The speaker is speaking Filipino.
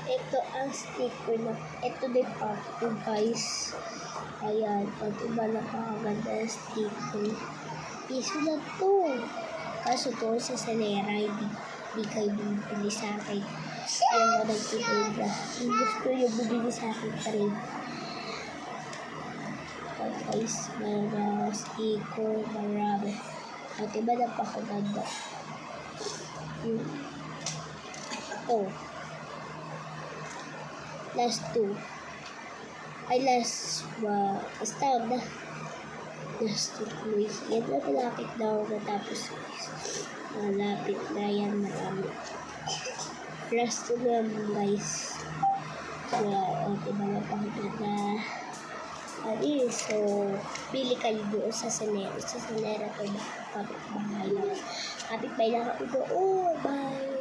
Ito ang sticker na. Ito din part 2 guys. Ayan. Pag iba napakaganda ang sticker. Piso na to. Kaso to sa Salera, hindi kayo bumili sa akin. Yung ako nagtitid na. Yung gusto nyo bumili sa akin pa rin. Guys, mga sticker, marami. At iba napakaganda. Oh. Last 2. Ay, last, basta na. Last 2 guys. Yan na, malapit na ako matapos guys. Malapit na yan, marami. Last 2 na guys. Kaya, diba na pakaganda. So, pili kayo doon sa Salera. Sa Salera to, kapit bahay lang. Kapit bahay lang ako doon. Oh, bye!